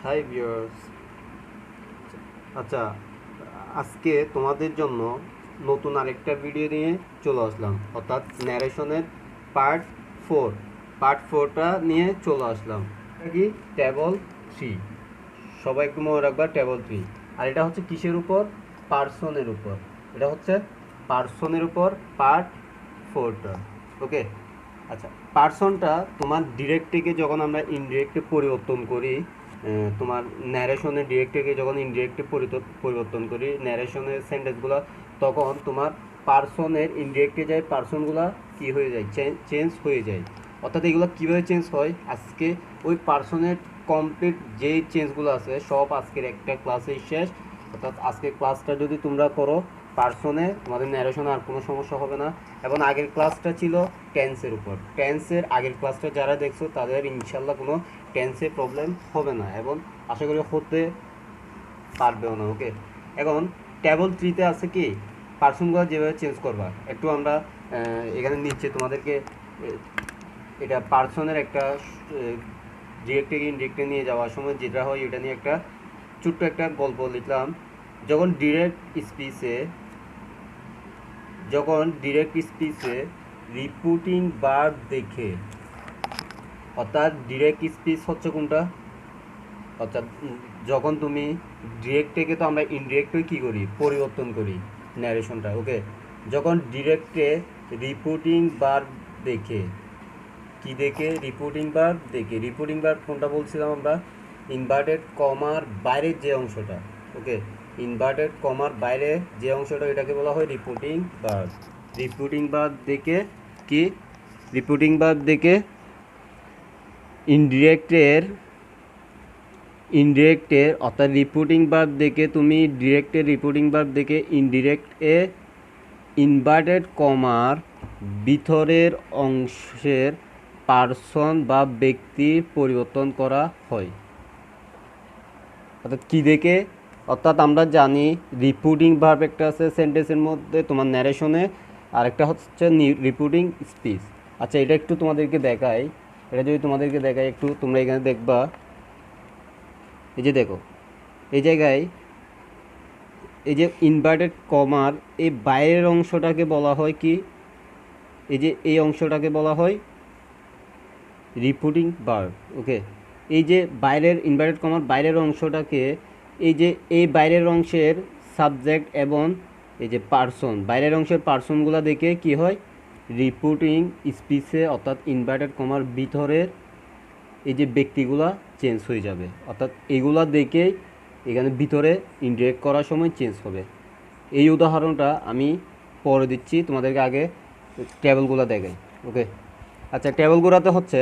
Hi viewers. আচ্ছা, আজকে তোমাদের জন্য নতুন আরেকটা ভিডিও নিয়ে চলে আসলাম, অর্থাৎ ন্যারেশনের পার্ট ফোর। পার্ট ফোরটা নিয়ে চলে আসলাম। এটা কি? Table three. সবাই একটু মনে রাখবা, টেবল থ্রি। আর এটা হচ্ছে কিসের উপর? পার্সনের উপর। এটা হচ্ছে পার্সনের উপর পার্ট ফোরটা। ওকে। আচ্ছা, পার্সনটা তোমার ডিরেক্ট থেকে যখন আমরা ইনডিরেক্টে পরিবর্তন করি, তোমার ন্যারেশনের ডিরেক্ট থেকে যখন ইনডিরেক্টে পরিবর্তন করি ন্যারেশনের সেন্টেন্সগুলো, তখন তোমার পার্সনের ইনডিরেক্টে যায়, পার্সনগুলো কী হয়ে যায়? চেঞ্জ হয়ে যায়। অর্থাৎ এগুলো কীভাবে চেঞ্জ হয়, আজকে ওই পার্সনের কমপ্লিট যেই চেঞ্জগুলো আছে সব আজকের একটা ক্লাসেই শেষ। অর্থাৎ আজকের ক্লাসটা যদি তোমরা করো, পার্সনে তোমাদের ন্যারেশনে আর কোনো সমস্যা হবে না। এবং আগের ক্লাসটা ছিল টেন্সের উপর। টেন্সের আগের ক্লাসটা যারা দেখছো তাদের ইনশাল্লাহ কোনো টেন্সে প্রবলেম হবে না, এবং আশা করি হতে পারবেও না। ওকে। এখন টেবল থ্রিতে আছে কি, পার্সনগুলো যেভাবে চেঞ্জ করবা, একটু আমরা এখানে নিচে তোমাদেরকে এটা পার্সনের একটা ডিরেক্ট থেকে ইনডিরেক্টে নিয়ে যাওয়ার সময় যেটা হয় এটা নিয়ে একটা ছোট্ট একটা গল্প লিখলাম। যখন ডিরেক্ট স্পিচে রিপিটিং ভার্ব দেখে, অর্থাৎ ডিরেক্ট স্পিচ হচ্ছে কোনটা? অর্থাৎ যখন তুমি ডিরেক্ট থেকে তো আমরা ইনডিরেক্টে কী করি? পরিবর্তন করি ন্যারেশনটা। ওকে। যখন ডিরেক্টে রিপিটিং ভার্ব দেখে, কি দেখে? রিপিটিং ভার্ব দেখে। রিপিটিং ভার্ব কোনটা বলছিলাম আমরা? ইনভার্টেড কমার বাইরের যে অংশটা। ওকে। ইনভার্টেড কমার বাইরে যে অংশটা, এটাকে বলা হয় রিপিটিং ভার্ব। রিপিটিং ভার্ব দেখে কি? রিপিটিং ভার্ব দেখে ইনডিরেক্টের অর্থাৎ রিপিটিং ভার্ব দেখে তুমি ডিরেক্টের রিপিটিং ভার্ব দেখে ইনডিরেক্টে ইনভার্টেড কমার ভিতরের অংশের পার্সন বা ব্যক্তির পরিবর্তন করা হয়। অর্থাৎ কী দেখে? অর্থাৎ আমরা জানি রিপিটিং ভার্ব একটা আছে সেন্টেন্সের মধ্যে তোমার ন্যারেশনে, আরেকটা হচ্ছে রিপিটিং স্পিচ। আচ্ছা, এটা একটু তোমাদেরকে দেখাই। এটা যদি তোমাদেরকে দেখাই, একটু তোমরা এখানে দেখবা। এই যে দেখো, এই জায়গায় এই যে ইনভার্টেড কমার এই বাইরের অংশটাকে বলা হয় কি? এই যে এই অংশটাকে বলা হয় রিপিটিং ভার্ব। ওকে। এই যে বাইরের ইনভার্টেড কমার বাইরের অংশটাকে, এই যে এই বাইরের অংশের সাবজেক্ট এবং এই যে পার্সন, বাইরের অংশের পার্সনগুলো দেখে কি হয়? রিপিটিং স্পিচে অর্থাৎ ইনভার্টেড কমার ভিতরের এই যে ব্যক্তিগুলা চেঞ্জ হয়ে যাবে। অর্থাৎ এগুলা দেখেই এখানে ভিতরে ইনডিরেক্ট করার সময় চেঞ্জ হবে। এই উদাহরণটা আমি পরে দিচ্ছি তোমাদেরকে, আগে টেবলগুলো দেখাই। ওকে। আচ্ছা, টেবলগুলোতে হচ্ছে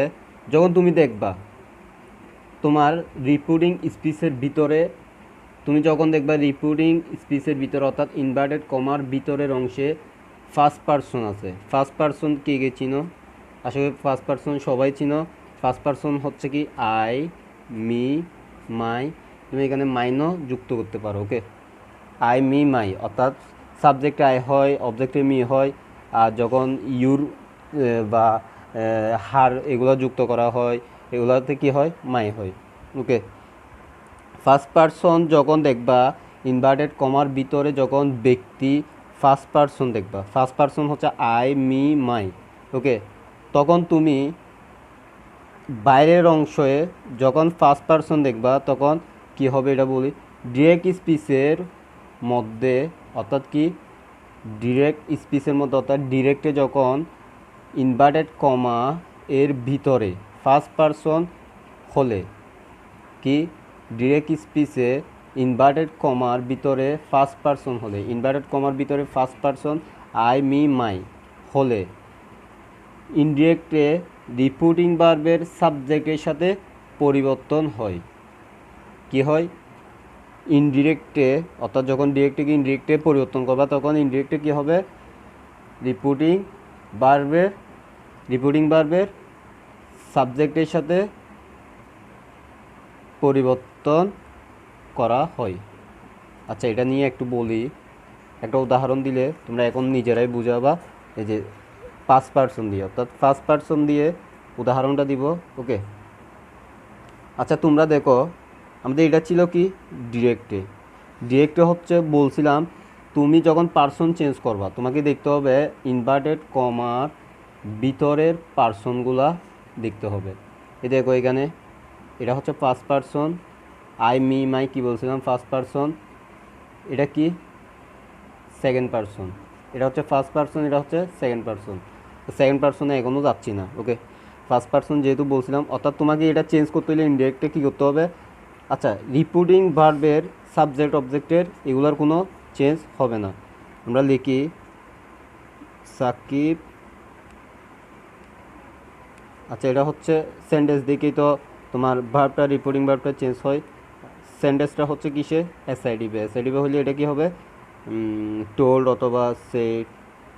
যখন তুমি দেখবা তোমার রিপিটিং স্পিচের ভিতরে, তুমি যখন দেখবা রিপিটিং স্পিচের ভিতরে অর্থাৎ ইনভার্টেড কমার ভিতরের অংশে ফার্স্ট পারসন আছে। ফার্স্ট পারসন কে কে চিনো? আসলে ফার্স্ট পারসন সবাই চিনো। ফার্স্ট পারসন হচ্ছে কি আই, মি, মাই। তুমি এখানে মাইনও যুক্ত করতে পারো। ওকে। আই, মি, মাই, অর্থাৎ সাবজেক্টে আই হয়, অবজেক্টে মি হয়, আর যখন ইউর বা হার এগুলো যুক্ত করা হয়, এগুলোতে কি হয়? মাই হয়। ওকে। ফার্স্ট পারসন যখন দেখবা ইনভার্টেড কমার ভিতরে যখন ব্যক্তি ফার্স্ট পারসন দেখবা, ফার্স্ট পারসন হচ্ছে আই, মি, মাই। ওকে। তখন তুমি বাইরের অংশে যখন ফার্স্ট পারসন দেখবা তখন কি হবে এটা বলি। ডিরেক্ট স্পিচের মধ্যে অর্থাৎ কি? ডিরেক্ট স্পিচের মধ্যে অর্থাৎ ডিরেক্টে যখন ইনভার্টেড কমা এর ভিতরে ফার্স্ট পারসন হলে কি? ডিরেক্ট স্পিচে ইনভার্টেড কমার ভিতরে ফার্স্ট পারসন হলে, ইনভার্টেড কমার ভিতরে ফার্স্ট পারসন আই, মি, মাই হলে ইনডিরেক্টে রিপিটিং ভার্বের সাবজেক্টের সাথে পরিবর্তন হয়। কি হয়? ইনডিরেক্টে অর্থাৎ যখন ডিরেক্টে ইনডিরেক্টে পরিবর্তন করবা তখন ইনডিরেক্টে কী হবে? রিপিটিং ভার্বের সাবজেক্টের সাথে পরিবর্তন করা হয়। আচ্ছা, এটা নিয়ে একটু বলি, একটা উদাহরণ দিলে তোমরা এখন নিজেরাই বুঝাবা। এই যে ফার্স্ট পারসন দিয়ে, অর্থাৎ ফার্স্ট পারসন দিয়ে উদাহরণটা দিব। ওকে। আচ্ছা, তোমরা দেখো আমাদের এটা ছিল কি ডিরেক্টে। ডিরেক্টে হচ্ছে বলছিলাম তুমি যখন পার্সন চেঞ্জ করবা তোমাকে দেখতে হবে ইনভার্টেড কমার ভিতরের পার্সনগুলা দেখতে হবে। এই দেখো এখানে এটা হচ্ছে first person, I me my কী বলছিলাম ফার্স্ট পার্সন, এটা কি সেকেন্ড পার্সন, এটা হচ্ছে ফার্স্ট পার্সন, এটা হচ্ছে সেকেন্ড পার্সন। সেকেন্ড পার্সনে এখনও যাচ্ছি না, ওকে। ফার্স্ট পার্সন যেহেতু বলছিলাম, অর্থাৎ তোমাকে এটা চেঞ্জ করতে হলে ইনডিরেক্টে কী করতে হবে, আচ্ছা রিপোর্টিং ভার্বের সাবজেক্ট অবজেক্টের এগুলোর কোনো চেঞ্জ হবে না। আমরা লিখি সাকিব, আচ্ছা এটা হচ্ছে সেন্টেন্স দিকেই তো তোমার ভার্বটা রিপোর্টিং ভার্বটা চেঞ্জ হয়। সেন্টেন্সটা হচ্ছে কিসে এসআইডিবে, এসআইডিবে হলে এটা কি হবে টোল্ড অথবা সেট।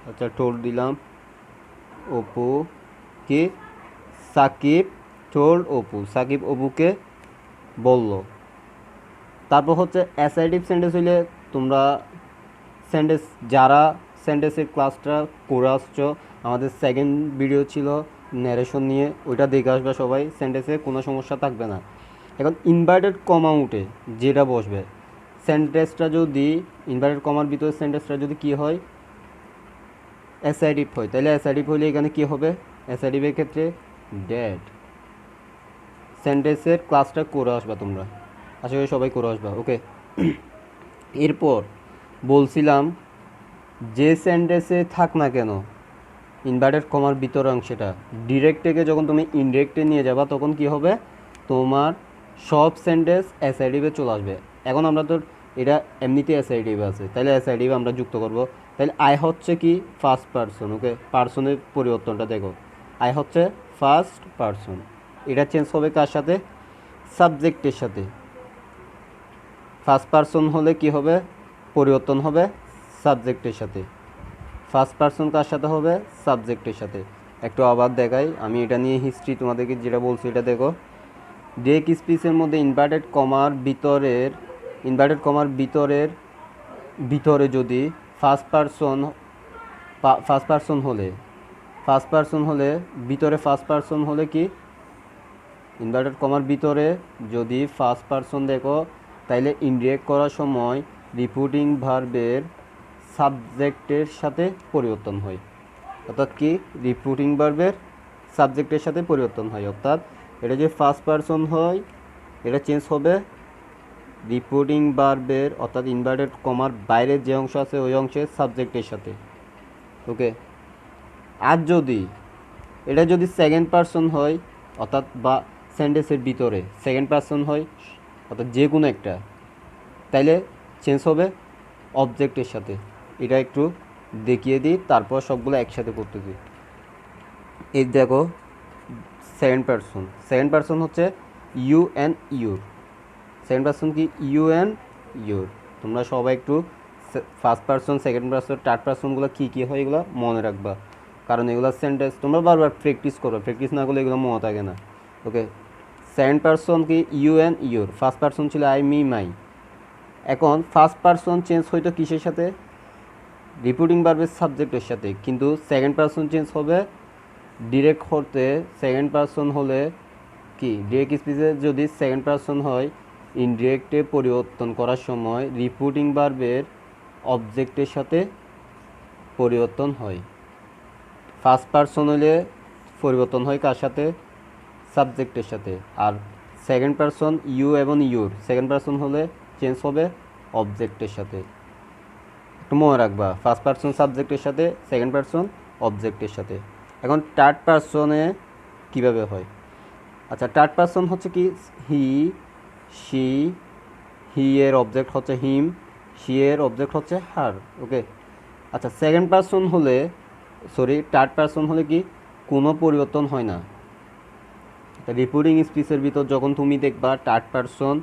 আচ্ছা টোল্ড দিলাম, অপু কি সাকিব টোল্ড অপু, সাকিব অপুকে বলল। তারপর হচ্ছে অ্যাসাইটিভ সেন্টেন্স হইলে তোমরা সেন্টেন্স যারা সেন্টেন্সের ক্লাসটা করে আসছো, আমাদের সেকেন্ড ভিডিও ছিল ন্যারেশন নিয়ে, ওইটা দেখে আসবে সবাই, সেন্টেন্সে কোনো সমস্যা থাকবে না। এখন ইনভার্টেড কমা উঠে যেটা বসবে সেন্টেন্সটা যদি ইনভার্টেড কমার ভিতরে সেন্টেন্সটা যদি কী হয় অ্যাসাইটিভ হয়, তাহলে অ্যাসাইটিভ হলে এখানে কী হবে, অ্যাসাইটিভের ক্ষেত্রে ড্যাড। সেন্টেন্সের ক্লাসটা করে আসবা তোমরা, আশা করি সবাই করে আসবা, ওকে। এরপর বলছিলাম যে সেন্টেন্সে থাক না কেন ইনভার্টেড কমার ভিতর অংশটা ডিরেক্ট থেকে যখন তুমি ইনডিরেক্টে নিয়ে যাবা তখন কি হবে, তোমার সব সেন্টেন্স অ্যাসাইটিভে চলে আসবে। এখন আমরা তো এটা এমনিতে অ্যাসাইটিভ আছে, তাহলে অ্যাসাইটিভ আমরা যুক্ত করব। তাহলে আই হচ্ছে কি ফার্স্ট পার্সন, ওকে। পার্সনের পরিবর্তনটা দেখো, আই হচ্ছে ফার্স্ট পার্সন, এটা চেঞ্জ হবে কার সাথে, সাবজেক্টের সাথে। ফার্স্ট পার্সন হলে কি হবে, পরিবর্তন হবে সাবজেক্টের সাথে। ফার্স্ট পার্সন কার সাথে হবে, সাবজেক্টের সাথে। একটু আবার দেখাই, আমি এটা নিয়ে হিস্ট্রি তোমাদেরকে যেটা বলছি এটা দেখো। ডিরেক্ট স্পিচের মধ্যে ইনভার্টেড কমার ভিতরে যদি ফার্স্ট পার্সন হলে ভিতরে ফার্স্ট পার্সন হলে কি ইনভার্টেড কমার ভিতরে যদি ফার্স্ট পার্সন দেখো, তাইলে ইনডিরেক্ট করার সময় রিপোর্টিং ভার্বের সাবজেক্টের সাথে পরিবর্তন হয়। অর্থাৎ কি রিপোর্টিং ভার্বের সাবজেক্টের সাথে পরিবর্তন হয়, অর্থাৎ এটা যে ফার্স্ট পার্সন হয় এটা চেঞ্জ হবে রিপোর্টিং ভার্বের অর্থাৎ ইনভার্টেড কমার বাইরের যে অংশ আছে ওই অংশের সাবজেক্টের সাথে, ওকে। আর যদি এটা যদি সেকেন্ড পার্সন হয় অর্থাৎ বা সেন্টেন্সের ভিতরে সেকেন্ড পার্সন হয় অর্থাৎ যে কোনো একটা, তাইলে চেঞ্জ হবে অবজেক্টের সাথে। এটা একটু দেখিয়ে দিই, তারপর সবগুলো একসাথে করতে দিই। এই দেখো সেকেন্ড পার্সন হচ্ছে you and your. Second person কি ইউ অ্যান্ড ইউর। তোমরা সবাই একটু first person second person third পার্সনগুলো কী কী হয় এগুলো মনে রাখবা, কারণ এগুলো সেন্টেন্স তোমরা বারবার প্র্যাকটিস করো, প্র্যাকটিস না করলে এগুলো মনে থাকে না, ওকে। সেকেন্ড পার্সন কি you and your, first person ছিল আই মি মাই। এখন ফার্স্ট পার্সন চেঞ্জ হয়তো কিসের সাথে, রিপোর্টিং ভার্বের সাবজেক্টের সাথে, কিন্তু সেকেন্ড পার্সন চেঞ্জ হবে ডিরেক্ট হতে সেকেন্ড পার্সন হলে কি ডিরেক্ট স্পিচে যদি সেকেন্ড পার্সন হয় ইনডিরেক্টে পরিবর্তন করার সময় রিপোর্টিং ভার্বের অবজেক্টের সাথে পরিবর্তন হয়। ফার্স্ট পার্সন হলে পরিবর্তন হয় কার সাথে, সাবজেক্টের সাথে। আর সেকেন্ড পার্সন ইউ এবং ইউর সেকেন্ড পার্সন হলে চেঞ্জ হবে অবজেক্টের সাথে। একটু মনে রাখবা ফার্স্ট পার্সন সাবজেক্টের সাথে, সেকেন্ড পার্সন অবজেক্টের সাথে। এখন থার্ড পার্সনে কীভাবে হয়, আচ্ছা থার্ড পার্সন হচ্ছে কি হি শি, হি এর অবজেক্ট হচ্ছে হিম, শি এর অবজেক্ট হচ্ছে হার, ওকে। আচ্ছা সেকেন্ড পার্সন হলে থার্ড পার্সন হলে কি কোনো পরিবর্তন হয় না। রিপোর্টিং স্পিচের ভিতর যখন তুমি দেখবা থার্ড পার্সন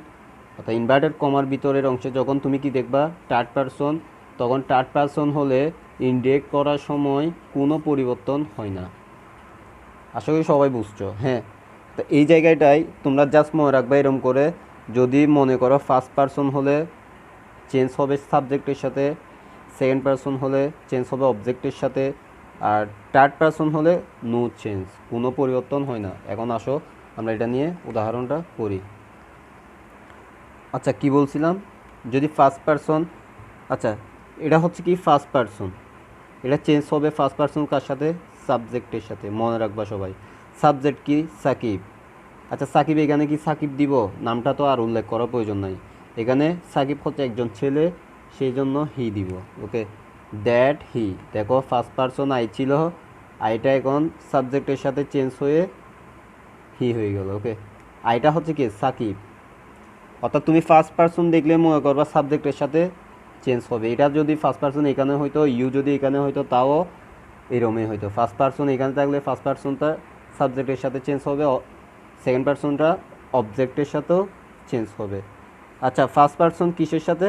অর্থাৎ ইনভার্টেড কমার ভিতরের অংশে যখন তুমি কি দেখবা থার্ড পার্সন, তখন থার্ড পার্সন হলে ইনডিরেক্ট করার সময় কোনো পরিবর্তন হয় না। আশা করি সবাই বুঝছো, হ্যাঁ। তো এই জায়গাটাই তোমরা জাস্ট মনে রাখবা এরকম করে, যদি মনে করো ফার্স্ট পার্সন হলে চেঞ্জ হবে সাবজেক্টের সাথে, সেকেন্ড পার্সন হলে চেঞ্জ হবে অবজেক্টের সাথে, আর থার্ড পার্সন হলে নো চেঞ্জ, কোনো পরিবর্তন হয় না। এখন আসো আমরা এটা নিয়ে উদাহরণটা করি। আচ্ছা কি বলছিলাম, যদি ফার্স্ট পারসন, আচ্ছা এটা হচ্ছে কি ফার্স্ট পারসন, এটা চেঞ্জ হবে ফার্স্ট পারসন কার সাথে, সাবজেক্টের সাথে, মনে রাখবা সবাই। সাবজেক্ট কি, সাকিব। আচ্ছা সাকিব, এখানে কি সাকিব দিব, নামটা তো আর উল্লেখ করার প্রয়োজন নাই, এখানে সাকিব হচ্ছে একজন ছেলে, সেই জন্য হি দিব। ওকে, দ্যাট হি, দেখো ফার্স্ট পারসন আই ছিল, আইটা এখন সাবজেক্টের সাথে চেঞ্জ হয়ে হি হয়ে গেল। ওকে, আইটা হচ্ছে কি সাকিব, অর্থাৎ তুমি ফার্স্ট পারসন দেখলে মনে করবা সাবজেক্টের সাথে চেঞ্জ হবে। এটা যদি ফার্স্ট পারসন এখানে হয়তো, ইউ যদি এখানে হয়তো, তাও এরমই হয়তো। ফার্স্ট পারসন এখানে থাকলে ফার্স্ট পারসনটা সাবজেক্টের সাথে চেঞ্জ হবে, সেকেন্ড পারসনটা অবজেক্টের সাথেও চেঞ্জ হবে। আচ্ছা ফার্স্ট পারসন কিসের সাথে,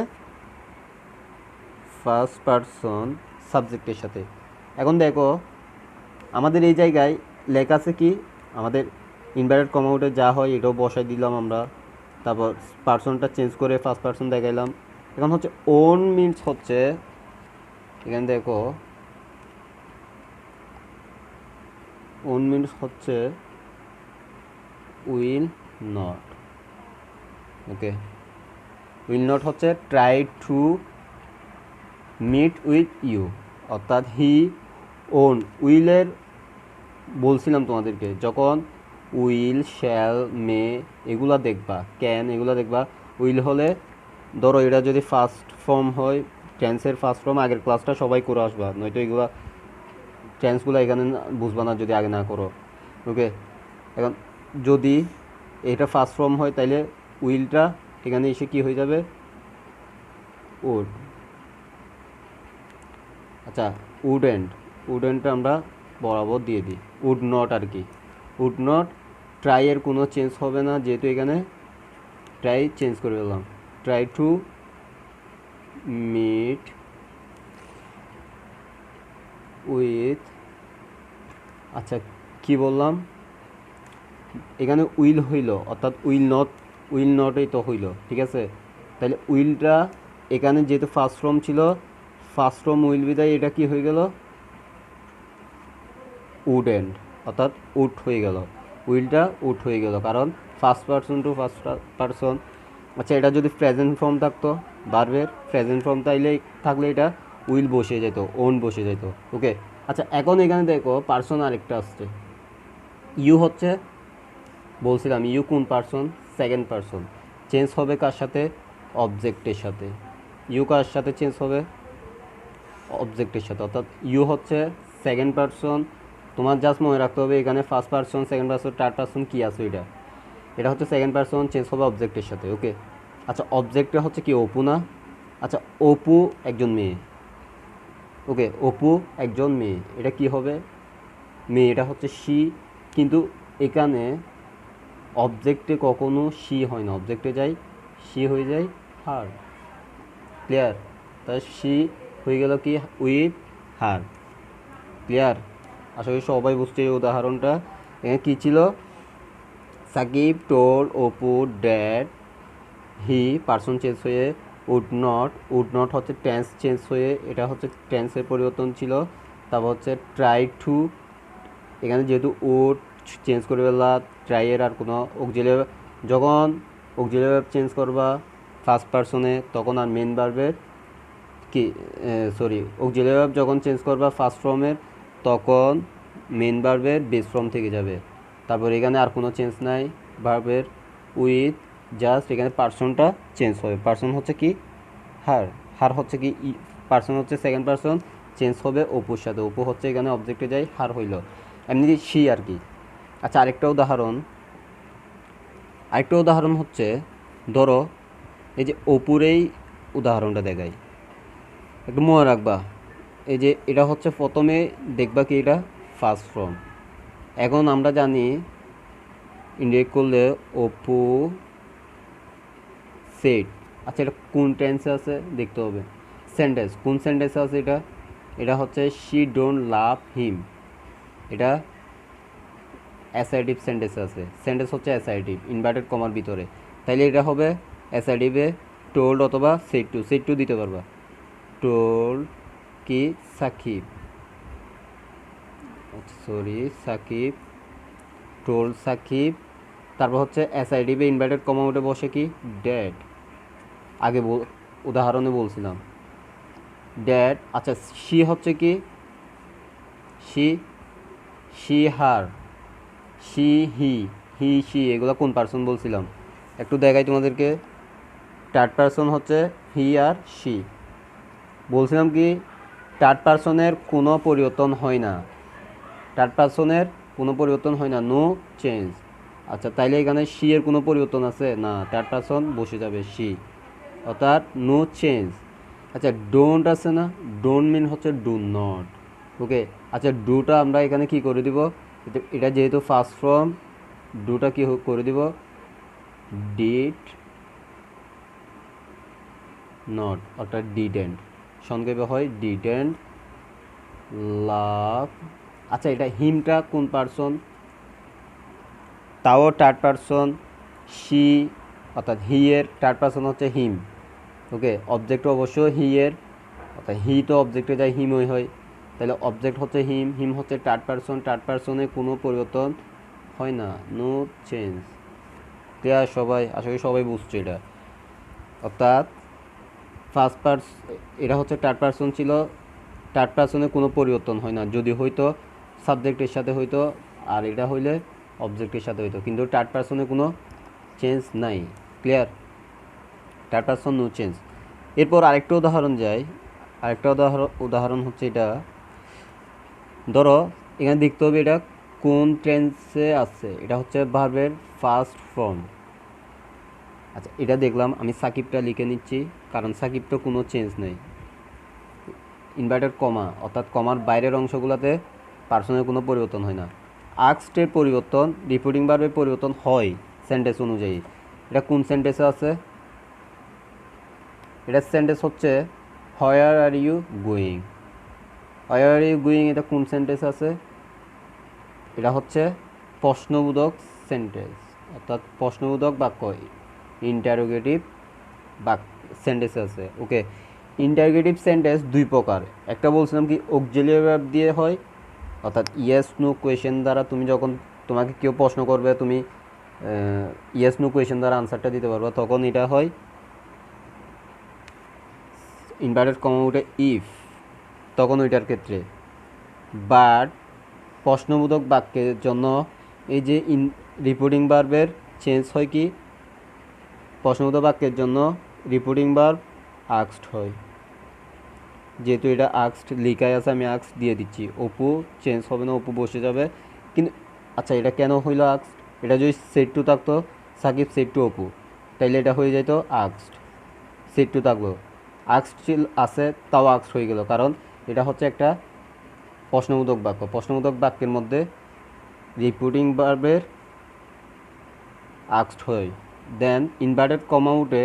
ফার্স্ট পারসন সাবজেক্টের সাথে। এখন দেখো আমাদের এই জায়গায় লেখা আছে কি, আমাদের ইনভার্টেড কমা উঠে যা হয় এটাও বসাই দিলাম আমরা, তারপর পারসনটা চেঞ্জ করে ফার্স্ট পারসন দেখাইলাম। এখন হচ্ছে ওন মিনস হচ্ছে, এখানে দেখো ওন মিনস হচ্ছে will not. Okay, will not হচ্ছে try to meet with you, অর্থাৎ হি ওন, উইলের বলছিলাম তোমাদেরকে, যখন উইল, শ্যাল, মে এগুলা দেখবা, ক্যান এগুলা দেখবা, উইল হলে ধরো এটা যদি ফার্স্ট ফর্ম হয়, টেন্সের ফার্স্ট ফর্ম আগের ক্লাসটা সবাই করে আসবা, নয়তো এগুলা টেন্সগুলো এখানে বুঝবা না যদি আগে না করো। ওকে, এখন যদি এটা ফার্স্ট ফর্ম হয় তাইলে উইলটা এখানে এসে কি হয়ে যাবে, উড। আচ্ছা উডেন্ট, উডেন্টটা আমরা বরাবর দিয়ে দিই, উড নট আর কি, উড নট। ট্রাইয়ের কোনো চেঞ্জ হবে না, যেহেতু এখানে ট্রাই চেঞ্জ করে দিলাম, ট্রাই টু মিট উইথ, আচ্ছা কি বললাম, এখানে উইল হইল, অর্থাৎ উইল নট, উইল নটই তো হইল, ঠিক আছে। তাহলে উইলটা এখানে যেহেতু ফার্স্ট ফর্ম ছিল, ফার্স্ট ফর্ম উইল বিদায় এটা কি হয়ে গেল, উডেন্ট, অর্থাৎ উড হয়ে গেল, উইলটা উড হয়ে গেল, কারণ first person to first person. আচ্ছা এটা যদি প্রেজেন্ট ফর্ম থাকতো, ভার্বের প্রেজেন্ট ফর্ম তাইলে থাকলে এটা উইল বসে যেত, ওন বসে যেত। ওকে, আচ্ছা এখন এখানে দেখো পারসন আরেকটা আসছে, ইউ হচ্ছে, বলছিলাম ইউ কোন পারসন, সেকেন্ড পারসন, চেঞ্জ হবে কার সাথে, অবজেক্টের সাথে। ইউ কার সাথে চেঞ্জ হবে, অবজেক্টের সাথে, অর্থাৎ ইউ হচ্ছে সেকেন্ড পারসন। তোমার জাস্ট মনে রাখতে হবে এখানে first person, second person, third person কী আছে, এটা হচ্ছে সেকেন্ড পারসন, চেঞ্জ হবে অবজেক্টের সাথে। ওকে, আচ্ছা অবজেক্টটা হচ্ছে কি, অপু না। আচ্ছা অপু একজন মেয়ে, ওকে অপু একজন মেয়ে, এটা কি হবে, মেয়ে, এটা হচ্ছে শি, কিন্তু এখানে অবজেক্টে কখনো শি হয় না, অবজেক্টে যাই শি হয়ে যায় হার, ক্লিয়ার। তাই শি হয়ে গেল কি উইথ হার, ক্লিয়ার। আশা করি সবাই বুঝতে এই উদাহরণটা। এখানে কী ছিল, সাকিব টোল অপু ড্যাড হি, পারসন চেঞ্জ হয়ে উড নট, উড নট হচ্ছে টেন্স চেঞ্জ হয়ে, এটা হচ্ছে টেন্সের পরিবর্তন ছিল। তারপর হচ্ছে ট্রাই টু, এখানে যেহেতু উড চেঞ্জ করে ফেললা, ট্রাইয়ের আর কোনো অক্সিলিয়ারি, যখন অক্সিলিয়ারি চেঞ্জ করবা ফার্স্ট পারসনে তখন আর মেন ভার্বের কি, সরি অক্সিলিয়ারি যখন চেঞ্জ করবা ফার্স্ট ফর্মের তখন মেন ভার্বের বেস ফর্ম থেকে যাবে। তারপর এখানে আর কোনো চেঞ্জ নাই ভার্বের, উইথ জাস্ট এখানে পারসনটা চেঞ্জ হবে, পারসন হচ্ছে কি হার, হার হচ্ছে কি পারসন হচ্ছে সেকেন্ড পারসন, চেঞ্জ হবে অপুর সাথে, অপু হচ্ছে এখানে অবজেক্টে যাই হার হইল, এমনি সি আর কি। আচ্ছা আরেকটা উদাহরণ হচ্ছে, ধরো এই যে অপুরেই উদাহরণটা দেখাই, একটু মনে রাখবা, এই যে এটা হচ্ছে প্রথমে দেখবা কি এটা ফার্স্ট ফর্ম। এখন আমরা জানি ইন্ডিকেট করলে অপু সেট, আচ্ছা এটা কোন টেন্সে আছে দেখতে হবে, সেন্টেন্স কোন সেন্টেন্সে আছে, এটা হচ্ছে শি ডোন্ট লাভ হিম, এটা অ্যাসার্টিভ সেন্টেন্সে আছে, সেন্টেন্স হচ্ছে অ্যাসার্টিভ ইনভার্টেড কমার ভিতরে, তাইলে এটা হবে অ্যাসার্টিভে টোল্ড অথবা সেট টু দিতে পারবা, টোল্ড কি সাকিব, সরি সাকিব, টোল্ড সাকিব, তারপর হচ্ছে এসআইডিবে ইনভার্টেড কমা উঠে বসে কি ড্যাড, আগে উদাহরণে বলছিলাম ড্যাড। আচ্ছা শি হচ্ছে কি she her, she he she, এগুলো কোন পার্সন বলছিলাম একটু দেখাই তোমাদেরকে। থার্ড পার্সন হচ্ছে হি আর শি। বলছিলাম কি থার্ড পার্সনের কোনো পরিবর্তন হয় না, থার্ড পার্সনের কোনো পরিবর্তন হয় না, নো চেঞ্জ। আচ্ছা তাইলে এখানে শি এর কোনো পরিবর্তন আছে না, থার্ড পার্সন বসে যাবে শি, অর্থাৎ নো চেঞ্জ। আচ্ছা ডোন্ট আছে না, ডোন্ট মিন হচ্ছে ডু নট। ওকে, আচ্ছা ডুটা আমরা এখানে কি করে দিব, এটা যেহেতু ফার্স্ট ফর্ম, ডুটা কি করে দিব, ডিড নট, অর্থাৎ ডিডেন্ট, সংক্ষেপে হয় ডিডেন্ট লাভ। আচ্ছা এটা হিমটা কোন পার্সন, তাও থার্ড পার্সন, শি অর্থাৎ হি এর থার্ড পার্সন হচ্ছে হিম। ওকে, অবজেক্ট অবশ্য হি এর, অর্থাৎ হি তো অবজেক্টে যায় হিমই হয়, তাহলে অবজেক্ট হচ্ছে হিম, হিম হচ্ছে থার্ড পার্সন, থার্ড পার্সনে কোনো পরিবর্তন হয় না, নো চেঞ্জ। ক্লিয়ার সবাই? আশা করি সবাই বুঝছে এটা। অর্থাৎ ফার্স্ট পার্সন এটা হচ্ছে থার্ড পার্সন ছিল, থার্ড পার্সনে কোনো পরিবর্তন হয় না, যদি হয়তো সাবজেক্টের সাথে হইতো, আর এটা হইলে অবজেক্টের সাথে হইতো, কিন্তু থার্ড পার্সনে কোনো চেঞ্জ নাই। Clear? Third person no change. এরপর আরেকটা উদাহরণ যাই, আরেকটা উদাহরণ হচ্ছে এটা, ধরো এখানে দেখতে হবে এটা কোন টেন্সে আছে, এটা হচ্ছে ভার্বের ফার্স্ট ফর্ম। আচ্ছা এটা দেখলাম, আমি সাকিবটা লিখে নিচ্ছি কারণ সাকিবটা কোনো চেঞ্জ নেই, ইনভার্টেড কমা অর্থাৎ কমার বাইরের অংশগুলোতে পার্সনের কোনো পরিবর্তন হয় না। আস্কডের পরিবর্তন, রিপোর্টিং ভার্বের পরিবর্তন হয় সেন্টেন্স অনুযায়ী। এটা কোন সেন্টেন্সে আছে, এটা সেন্টেন্স হচ্ছে where are you going, where are you going, এটা কোন সেন্টেন্স আছে, এটা হচ্ছে প্রশ্নবোধক সেন্টেন্স, অর্থাৎ প্রশ্নবোধক বাক্য, ইন্টারোগেটিভ বাক্য সেন্টেন্স আছে। ওকে, ইন্টারোগেটিভ সেন্টেন্স দুই প্রকার, একটা বলছিলাম কি অক্সিলিয়ারি ভার্ব দিয়ে হয়, অর্থাৎ ইয়েস নো কোয়েশ্চেন দ্বারা তুমি যখন তোমাকে কেউ প্রশ্ন করবে তুমি ইয়েস নো কোয়েশ্চেন দ্বারা আনসারটা দিতে পারবে, তখন এটা হয় ইনভার্টেড কমা উঠে ইফ, তখন ওইটার ক্ষেত্রে। বাট প্রশ্নবোধক বাক্যের জন্য এই যে রিপোর্টিং ভার্বের চেঞ্জ হয় কি, প্রশ্নবোধক বাক্যের জন্য রিপোর্টিং ভার্ব আস্কড হয়, যেহেতু এটা আস্কড লেখাই আছে আমি আস্কড দিয়ে দিচ্ছি, অপু চেঞ্জ হবে না, অপু বসে যাবে। কিন্তু আচ্ছা এটা কেন হইল আস্কড, এটা যদি সেট টু থাকতো সাকিব সেট টু অপু, তাইলে এটা হয়ে যেত আস্কড, সেট টু থাকলো, আস্কড আছে তাও আস্কড হয়ে গেল, কারণ এটা হচ্ছে একটা প্রশ্নবোধক বাক্য, প্রশ্নবোধক বাক্যের মধ্যে রিপোর্টিং ভার্বের আস্কড হয়। দেন ইনভার্টেড কমা উঠে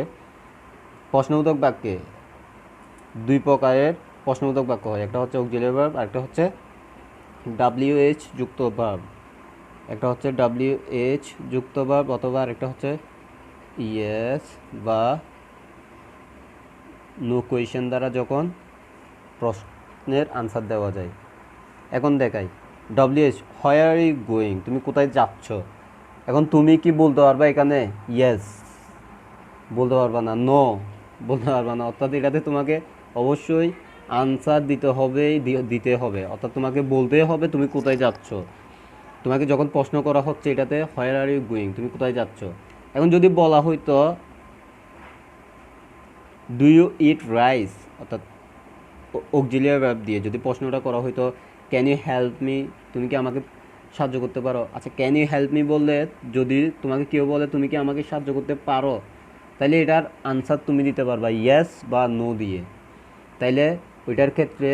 প্রশ্নবোধক বাক্যে দুই প্রকারের প্রশ্নবোধক বাক্য হয়, একটা হচ্ছে অক্সিলিয়ারি ভার্ব, আরেকটা হচ্ছে WH যুক্ত ভার্ব, একটা হচ্ছে WH যুক্ত ভার্ব, অথবা আরেকটা হচ্ছে ইয়েস বা নো কোয়েশ্চেন দ্বারা যখন প্রশ্নের আনসার দেওয়া যায়। এখন দেখাই WH where are you going, তুমি কোথায় যাচ্ছ, এখন তুমি কি বলতে পারবা এখানে ইয়েস বলতে পারবা না, নো বলতে পারবা না, অর্থাৎ এটাতে তোমাকে অবশ্যই আনসার দিতে হবে, অর্থাৎ তোমাকে বলতে হবে তুমি কোথায় যাচ্ছ। তোমাকে যখন প্রশ্ন করা হচ্ছে এটাতে হোয়ার আর ইউ গোয়িং, তুমি কোথায় যাচ্ছ। এখন যদি বলা হইতো ডু ইউ ইট রাইস, অর্থাৎ অক্সিলিয়ারি ভার্ব দিয়ে যদি প্রশ্নটা করা হইতো ক্যান ইউ হেল্প মি, তুমি কি আমাকে সাহায্য করতে পারো। আচ্ছা ক্যান ইউ হেল্প মি বললে যদি তোমাকে কেউ বলে তুমি কি আমাকে সাহায্য করতে পারো, তাইলে এটার আনসার তুমি দিতে পারবা ইয়েস বা নো দিয়ে। তাইলে ওইটার ক্ষেত্রে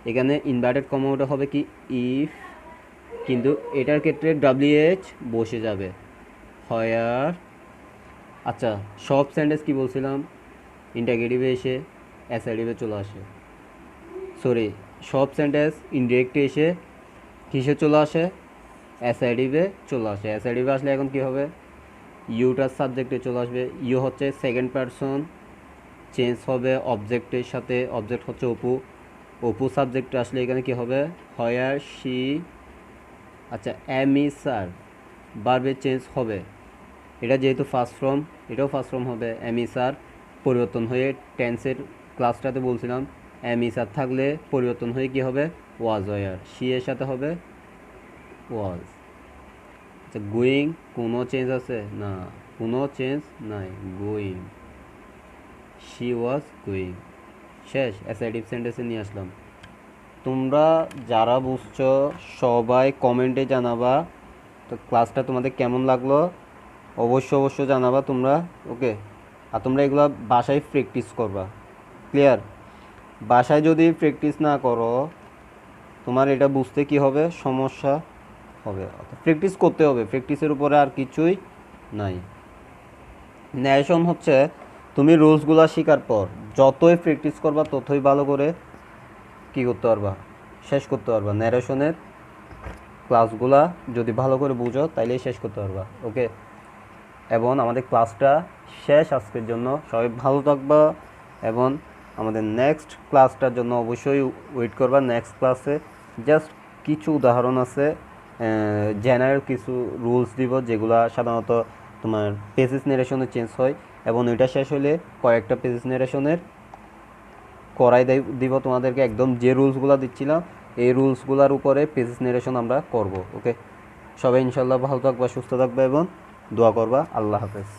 এখানে ইনভার্টেড কমা ওটা হবে কি ইফ, কিন্তু এটার ক্ষেত্রে WH বসে যাবে হোয়ার। আচ্ছা সব সেন্টেন্স কি বলছিলাম ইন্টারগেটিভে এসে অ্যাসার্টিভে চলে আসে, সরি সব সেন্টেন্স ইনডিরেক্টে এসে কিসে চলে আসে, অ্যাসার্টিভে চলে আসে। অ্যাসার্টিভে আসলে এখন কি হবে, ইউটার সাবজেক্টে চলে আসবে, ইউ হচ্ছে সেকেন্ড পারসন, চেঞ্জ হবে অবজেক্টের সাথে, অবজেক্ট হচ্ছে অপু সাবজেক্টে আসলে এখানে কি হবে হোয়ার শি। আচ্ছা স্যার ভার্বে চেঞ্জ হবে, এটা যেহেতু ফার্স্ট ফর্ম এটাও ফার্স্ট ফর্ম হবে স্যার, পরিবর্তন হয়ে টেন্সের ক্লাসটাতে বলছিলাম এম ইস আর থাকলে পরিবর্তন হয়ে কি হবে ওয়াজ হয়, আর শি এর সাথে হবে ওয়াজ। আচ্ছা গোয়িং কোনো চেঞ্জ আছে না, কোনো চেঞ্জ নাই, গোয়িং, শি ওয়াজ গোয়িং। শেষ, অ্যাসার্টিভ সেন্টেন্সে নিয়ে আসলাম। তোমরা যারা বুঝছো সবাই কমেন্টে জানাবা তো ক্লাসটা তোমাদের কেমন লাগলো, অবশ্যই জানাবা তোমরা। ওকে, আর তোমরা এগুলো বাসায় প্র্যাকটিস করবা, ক্লিয়ার? বাসায় যদি প্র্যাকটিস না করো তোমার এটা বুঝতে কি হবে, সমস্যা হবে। প্র্যাকটিস করতে হবে, প্র্যাকটিসের উপরে আর কিছুই নাই। ন্যারেশন হচ্ছে তুমি রুলসগুলো শেখার পর যতই প্র্যাকটিস করবা ততই ভালো করে কী করতে পারবা, শেষ করতে পারবা। ন্যারেশনের ক্লাসগুলা যদি ভালো করে বুঝো তাইলেই শেষ করতে পারবা। ওকে, এবং আমাদের ক্লাসটা শেষ আজকের জন্য। সবাই ভালো থাকবা এবং আমাদের নেক্সট ক্লাসটার জন্য অবশ্যই ওয়েট করবা। নেক্সট ক্লাসে জাস্ট কিছু উদাহরণ আছে, জেনারেল কিছু রুলস দিব যেগুলো সাধারণত তোমার পেজেস নেরেশনে চেঞ্জ হয়, এবং ওইটা শেষ হলে কয়েকটা পেজেস নেরেশনের করাই দিব তোমাদেরকে। একদম যে রুলসগুলো দিচ্ছিলাম এই রুলসগুলোর উপরে পেজেস নেরেশন আমরা করব। ওকে, সবাই ইনশাল্লাহ ভালো থাকবা, সুস্থ থাকবা এবং দোয়া করবা। আল্লাহ হাফেজ।